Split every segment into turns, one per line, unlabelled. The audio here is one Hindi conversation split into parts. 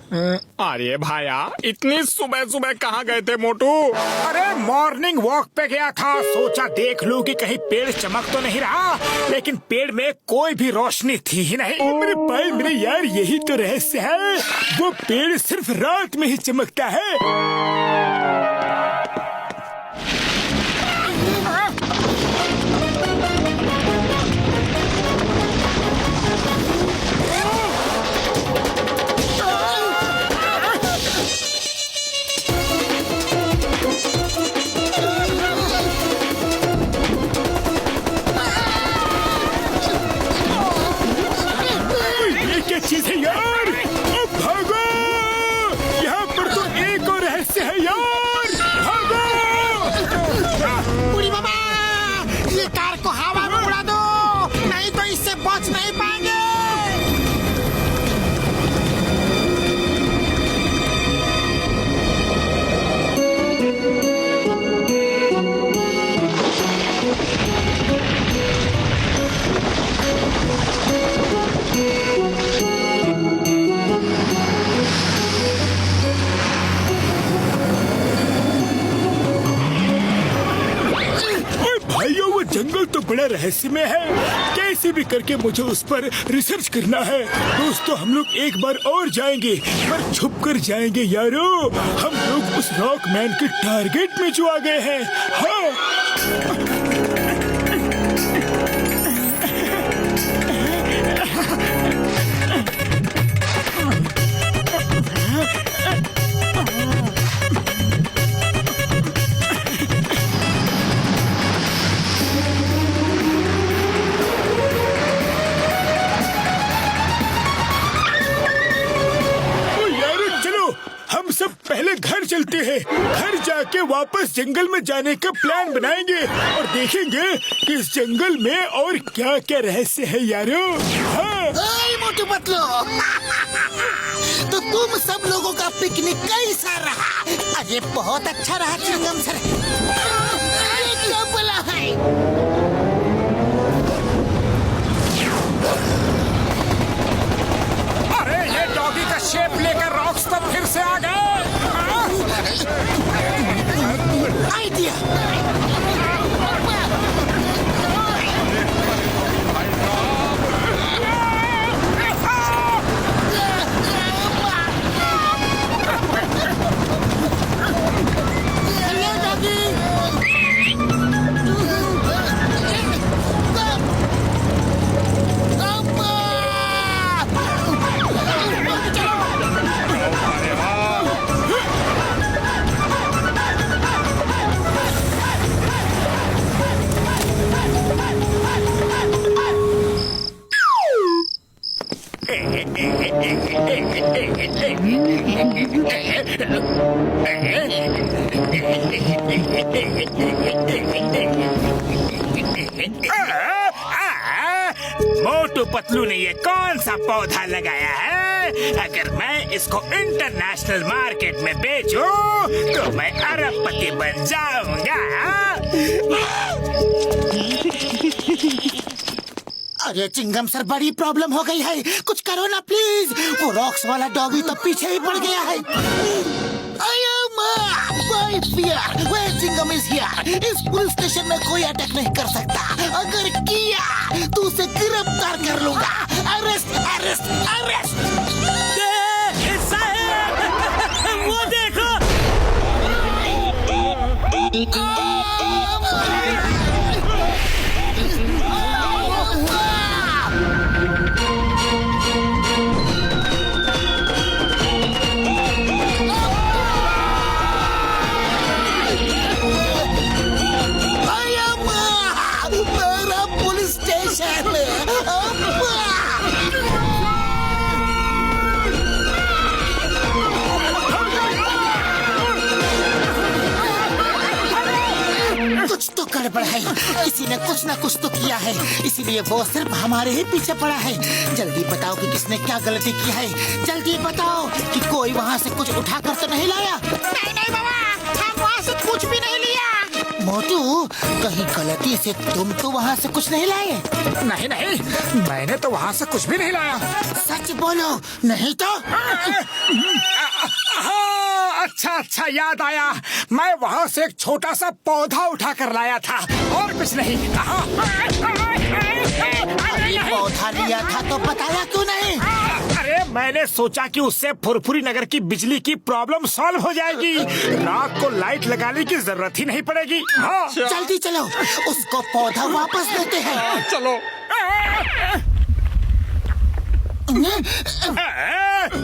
अरे भाया, इतनी सुबह सुबह कहाँ गए थे मोटू?
अरे मॉर्निंग वॉक पे गया था, सोचा देख लूं कि कहीं पेड़ चमक तो नहीं रहा, लेकिन पेड़ में कोई भी रोशनी थी ही नहीं। मेरे भाई मेरे यार, यही तो रहस्य है, वो पेड़ सिर्फ रात में ही चमकता है। चीज है यार, अब भागो, यहाँ पर तो एक और रहस्य है यार, भागो।
बुढ़ी बाबा, ये कार को हवा में उड़ा दो, नहीं तो इससे बच नहीं पाएंगे।
जंगल तो बड़ा रहस्यमय है, कैसे भी करके मुझे उस पर रिसर्च करना है। दोस्तों हम लोग एक बार और जाएंगे, पर छुप कर जाएंगे यारो। हम लोग उस रॉकमैन के टारगेट में जो आ गए हैं। हाँ पहले घर चलते हैं, घर जाके वापस जंगल में जाने का प्लान बनाएंगे और देखेंगे कि इस जंगल में और क्या क्या रहस्य है यारो। हाँ।
मोटू पतलू, तो तुम सब लोगों का पिकनिक कैसा रहा? अरे बहुत अच्छा रहा चिंगम सर। क्या बोला है?
अरे ये डॉगी का शेप लेकर रॉक्स तो फिर से आ गए।
आइडिया।
मोटू पतलू ने ये कौन सा पौधा लगाया है? अगर मैं इसको इंटरनेशनल मार्केट में बेचूं तो मैं अरबपति बन जाऊंगा।
अरे चिंगम सर, बड़ी प्रॉब्लम हो गई है, कुछ करो ना प्लीज। वो रॉक्स वाला डॉगी तो पीछे ही पड़ गया है। Singham is here. इस पुलिस स्टेशन में कोई अटैक नहीं कर सकता, अगर किया तो उसे गिरफ्तार कर लूंगा। Arrest arrest arrest.
वो देखो।
कुछ तो गड़बड़ है, किसी ने कुछ ना कुछ तो किया है, इसीलिए वो सिर्फ हमारे ही पीछे पड़ा है। जल्दी बताओ कि किसने क्या गलती की है, जल्दी बताओ कि कोई वहाँ से कुछ उठा कर तो नहीं लाया।
नहीं नहीं बाबा, हम वहाँ से कुछ भी नहीं लिया।
मोटू, कहीं गलती से तुम तो वहाँ से कुछ नहीं लाए?
नहीं नहीं, मैंने तो वहाँ से कुछ भी नहीं लाया।
सच बोलो, नहीं तो?
हाँ, अच्छा याद आया, मैं वहाँ से एक छोटा सा पौधा उठा कर लाया था और कुछ नहीं।
पौधा लिया था तो बताया क्यों नहीं?
अरे मैंने सोचा कि उससे फुरफुरी नगर की बिजली की प्रॉब्लम सॉल्व हो जाएगी, रात को लाइट लगाने की जरूरत ही नहीं पड़ेगी। हाँ।
जल्दी चलो, उसको पौधा वापस देते हैं।
चलो।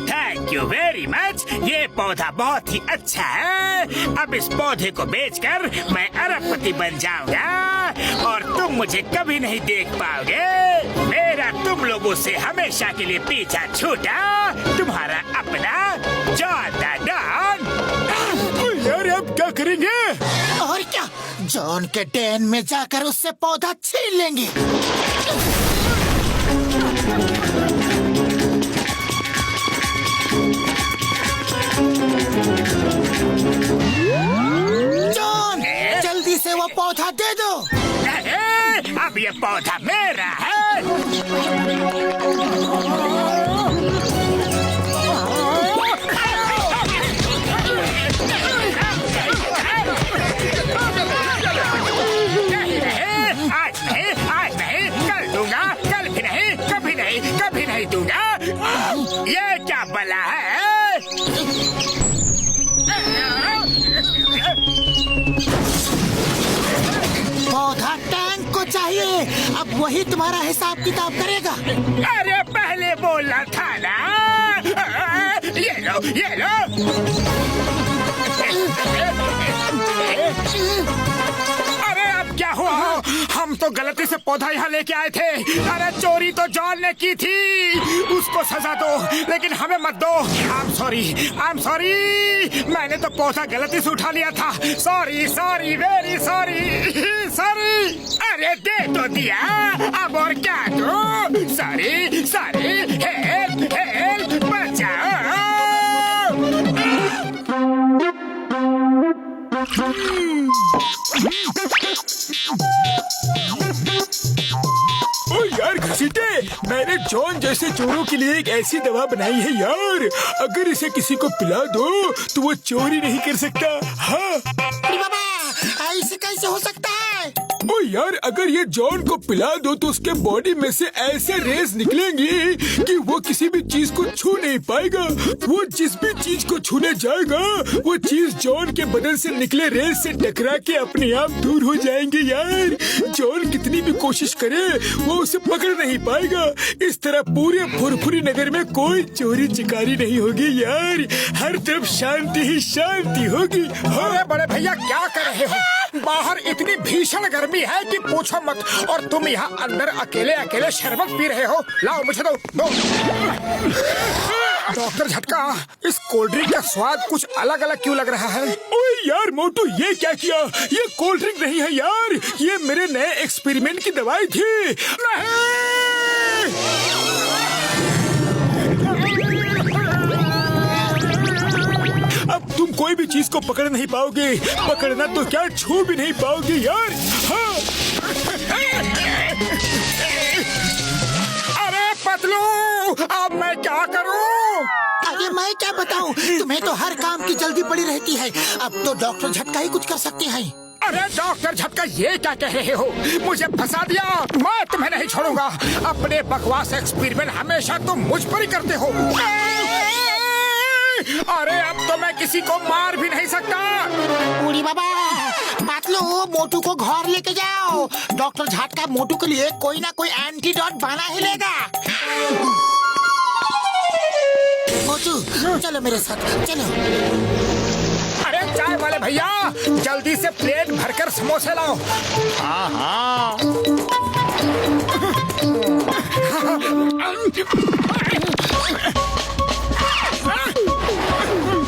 थैंक यू वेरी मच, ये पौधा बहुत ही अच्छा है। अब इस पौधे को बेचकर मैं अरबपति बन जाऊंगा और तुम मुझे कभी नहीं देख पाओगे। मेरा तुम लोगों से हमेशा के लिए पीछा छूटा, तुम्हारा अपना जॉन द डॉन। यार अब क्या करेंगे?
और क्या, जॉन के डैन में जाकर उससे पौधा छीन लेंगे। जॉन, जल्दी से वो पौधा दे दो।
अब ये पौधा मेरा है। आज नहीं, कल दूंगा, कल भी नहीं, कभी नहीं दूंगा। ये क्या बला है?
पौधा टैंक को चाहिए, अब वही तुम्हारा हिसाब किताब करेगा।
अरे पहले बोलना था ना। ये लो। अरे अब क्या हुआ? हम तो गलती से पौधा यहाँ लेके आए थे। अरे चोरी तो जॉन ने की थी, उसको सजा दो, लेकिन हमें मत दो। I'm sorry, मैंने तो पौधा गलती से उठा लिया था। Sorry, very sorry. अरे दे तो दिया, अब और क्या दो? सॉरी, हेल्प, बचाओ। ओ यार घसीटे, मैंने जॉन जैसे चोरों के लिए एक ऐसी दवा बनाई है यार, अगर इसे किसी को पिला दो तो वो चोरी नहीं कर सकता। हाँ।
अरे बाबा, ऐसे कैसे हो सकता है?
ओ यार, अगर ये जॉन को पिला दो तो उसके बॉडी में से ऐसे रेस निकलेंगी कि वो किसी भी चीज को छू नहीं पाएगा। वो जिस भी चीज को छूने जाएगा वो चीज जॉन के बदन से निकले रेस से टकरा के अपने आप दूर हो जाएंगे यार। जॉन कितनी भी कोशिश करे वो उसे पकड़ नहीं पाएगा। इस तरह पूरे फुरफुरी नगर में कोई चोरी चिकारी नहीं होगी यार, हर तरफ शांति ही शांति होगी। अरे बड़े भैया क्या कर रहे हो? बाहर इतनी भीषण गर्मी है कि पूछो मत, और तुम यहाँ अंदर अकेले शरबत पी रहे हो। लाओ मुझे दो। डॉक्टर झटका, इस कोल्ड ड्रिंक का स्वाद कुछ अलग क्यों लग रहा है? ओए यार मोटू, ये क्या किया? ये कोल्ड ड्रिंक नहीं है यार, ये मेरे नए एक्सपेरिमेंट की दवाई थी। नहीं! अब तुम कोई भी चीज को पकड़ नहीं पाओगे, पकड़ना तो क्या छू भी नहीं पाओगे यार। हाँ। अरे पतलू, अब मैं क्या करूं?
अरे मैं क्या बताऊं, तुम्हें तो हर काम की जल्दी पड़ी रहती है। अब तो डॉक्टर झटका ही कुछ कर सकते हैं।
अरे डॉक्टर झटका, ये क्या कह रहे हो? मुझे फंसा दिया, मैं तुम्हें नहीं छोड़ूंगा। अपने बकवास एक्सपेरिमेंट हमेशा तुम मुझ पर ही करते हो। अरे अब तो मैं किसी को मार भी नहीं सकता।
बूढ़ी बाबा, पतलू, मोटू को घर लेके जाओ। डॉक्टर झटका मोटू के लिए कोई ना कोई एंटीडोट बना ही लेगा। मोटू, चलो मेरे साथ, चलो।
अरे चाय वाले भैया, जल्दी से प्लेट भरकर समोसे लाओ।
हाँ।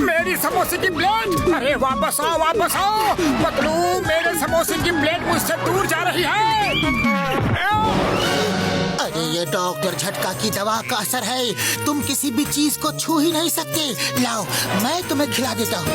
मेरी समोसे की प्लेट! अरे वापस आओ। पतलू, मेरे समोसे की प्लेट मुझसे दूर जा रही है।
अरे ये डॉक्टर झटका की दवा का असर है, तुम किसी भी चीज को छू ही नहीं सकते। लाओ, मैं तुम्हें खिला देता हूँ।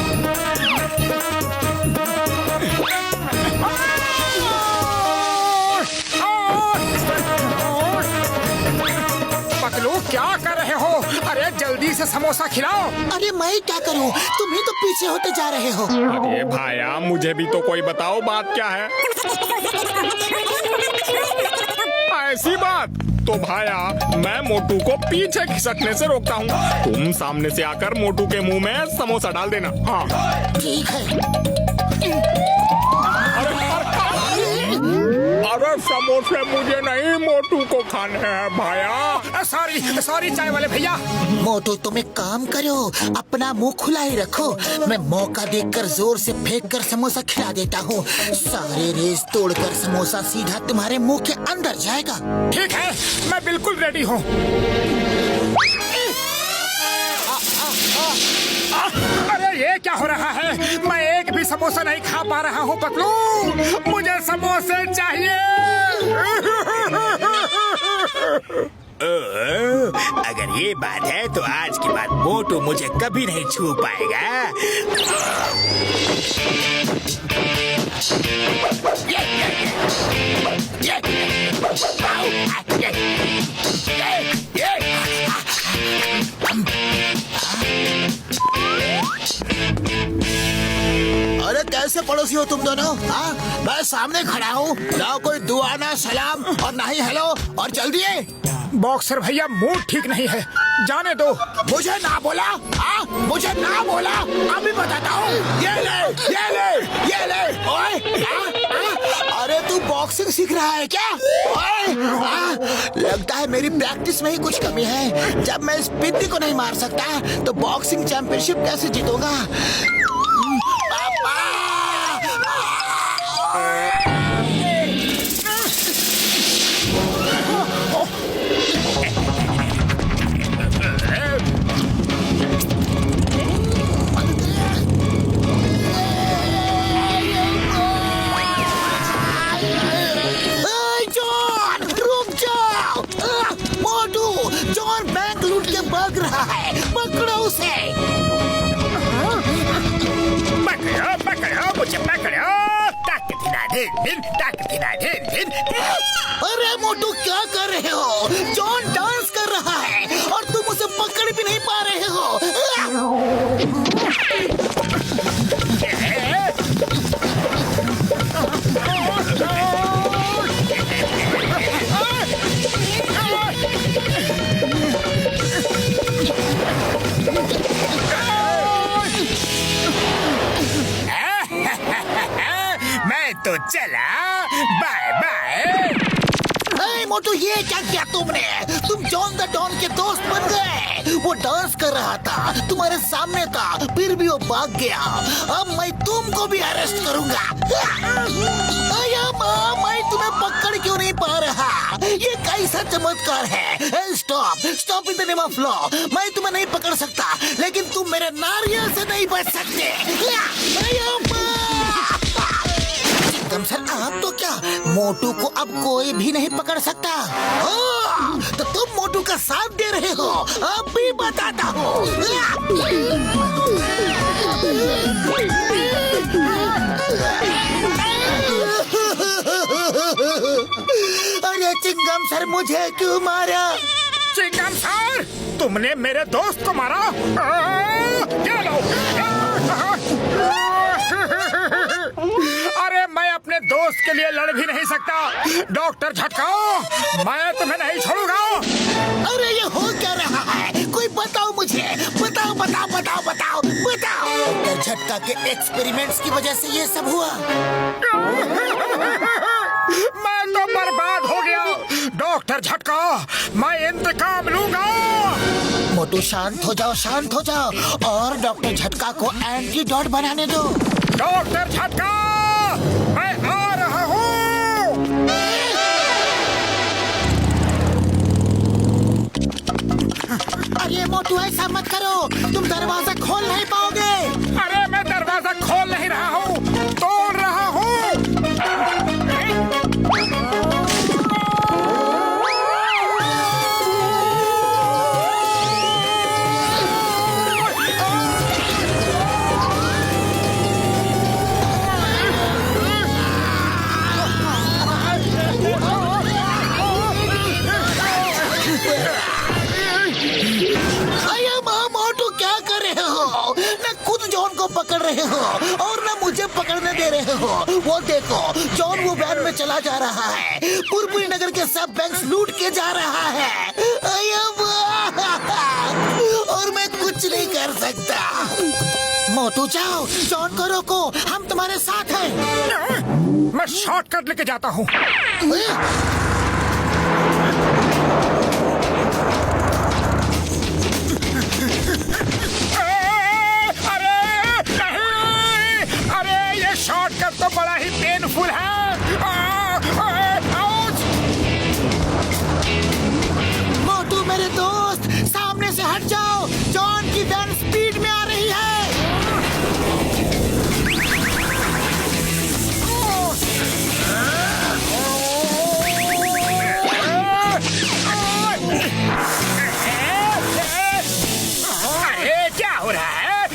क्या कर रहे हो? अरे जल्दी से समोसा खिलाओ।
अरे मैं क्या करूं? तुम ही तो पीछे होते जा रहे हो।
अरे भाया, मुझे भी तो कोई बताओ बात क्या है। ऐसी बात तो भाया, मैं मोटू को पीछे खिसकने से रोकता हूँ। तुम सामने से आकर मोटू के मुंह में समोसा डाल देना। हाँ
ठीक है।
अरे समोसे मुझे नहीं, मोटू को खाने हैं भाया।
सॉरी चाय वाले भैया।
मोटू तुम एक काम करो, अपना मुंह खुला ही रखो। मैं मौका देखकर जोर से फेंक कर समोसा खिला देता हूँ। सारे रेस तोड़कर समोसा सीधा तुम्हारे मुंह के अंदर जाएगा।
ठीक है, मैं बिल्कुल रेडी हूँ। अरे ये क्या हो रहा है? मैं एक भी समोसा नहीं खा पा रहा हूँ पतलू। मुझे समोसे चाहिए।
अगर ये बात है तो आज के बाद मोटू मुझे कभी नहीं छू पाएगा।
अरे कैसे पड़ोसी हो तुम दोनों? हाँ, मैं सामने खड़ा हूँ, ना कोई दुआ ना सलाम और ना ही हेलो। और जल्दी है।
बॉक्सर भैया मूड ठीक नहीं है, जाने दो।
मुझे ना बोला? हाँ, मुझे ना बोला? अभी बताता हूँ। ये ले। ओए, अरे तू बॉक्सिंग सीख रहा है क्या? ओए, लगता है मेरी प्रैक्टिस में ही कुछ कमी है। जब मैं इस पिद्दी को नहीं मार सकता तो बॉक्सिंग चैंपियनशिप कैसे जीतूंगा? पापा! भाग रहा है, पकड़ो उसे।
पकड़ो मुझे, पकड़ो।
अरे मोटू क्या कर रहे हो? जॉन डांस कर रहा है और तुम उसे पकड़ भी नहीं पा रहे हो।
मैं तो चला, बाय बाय।
मोटू ये क्या किया तुमने? तुम जॉन द डॉन के दोस्त बन गए। वो डांस कर रहा था, तुम्हारे सामने था, फिर भी वो भाग गया। अब मैं तुमको भी अरेस्ट करूंगा। मैं तुम्हें पकड़ क्यों नहीं पा रहा? ये कैसा चमत्कार है? Stop in the name of law. मैं तुम्हें नहीं पकड़ सकता, लेकिन तुम मेरे नारियल से नहीं बच सकते। सर आप तो क्या, मोटू को अब कोई भी नहीं पकड़ सकता। तो तुम मोटू का साथ दे रहे हो? अब भी बताता हूँ। अरे चिंगम सर, मुझे क्यों मारा?
चिंगम सर, तुमने मेरे दोस्त को मारा? क्या लो? अरे मैं अपने दोस्त के लिए लड़ भी नहीं सकता। डॉक्टर झटका, मैं तुम्हें नहीं छोड़ूंगा।
अरे ये हो क्या रहा है? कोई बताओ मुझे, बताओ। डॉक्टर झटका के एक्सपेरिमेंट्स की वजह से ये सब हुआ।
मैं तो बर्बाद हो गया। डॉक्टर झटका, मैं इंतकाम लूंगा।
मोटू शांत हो जाओ और डॉक्टर झटका को एंटीडोट बनाने दो।
डॉक्टर झटका, मैं आ रहा हूँ।
अरे मोटू ऐसा मत करो, तुम दरवाजा खोल नहीं पाओगे।
अरे मैं दरवाजा खोल नहीं रहा हूँ, तोड़ रहा हूँ।
न खुद जॉन को पकड़ रहे हो और न मुझे पकड़ने दे रहे हो। वो देखो जॉन वो वैन में चला जा रहा है, पुरपुरी नगर के सब बैंक लूट के जा रहा है। और मैं कुछ नहीं कर सकता। मोटू जाओ, जॉन को रोको, हम तुम्हारे साथ हैं।
मैं शॉर्टकट लेके जाता हूँ। अरे ये शॉर्टकट तो बड़ा ही पेनफुल है।
मोटू मेरे दोस्त, सामने से हट जाओ, जॉन की वैन स्पीड में आ रही है।
अरे क्या हो रहा है?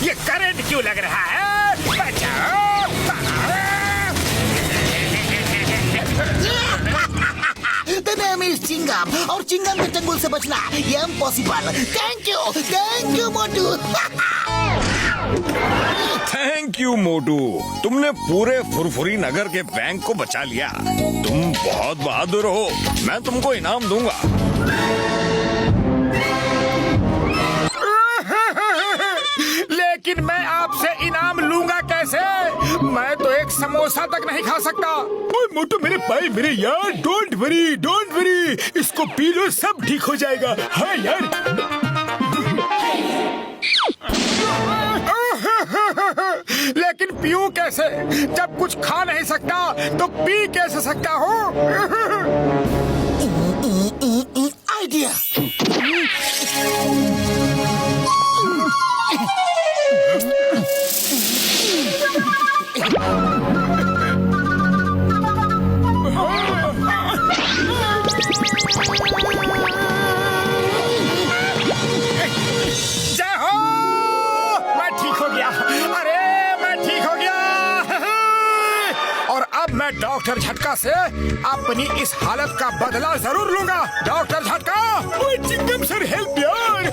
ये करंट क्यों लग रहा है? बचाओ!
The name is चिंगम और चिंगम के चंगुल से बचना ये impossible. Thank you Motu.
Thank you Motu, तुमने पूरे फुरफुरी नगर के बैंक को बचा लिया। तुम बहुत बहादुर हो, मैं तुमको इनाम दूंगा।
लेकिन मैं आपसे इनाम लूंगा कैसे? मैं तो एक समोसा तक नहीं खा सकता। ओए मोटू मेरे भाई मेरे यार, डोंट वरी, इसको पी लो, सब ठीक हो जाएगा। हाँ यार। लेकिन पीऊं कैसे? जब कुछ खा नहीं सकता तो पी कैसे सकता हूँ?
आइडिया।
जय हो! मैं ठीक हो गया। अरे मैं ठीक हो गया। और अब मैं डॉक्टर झटका से अपनी इस हालत का बदला जरूर लूंगा। डॉक्टर झटका! ओए चिंगम सर हेल्प यार!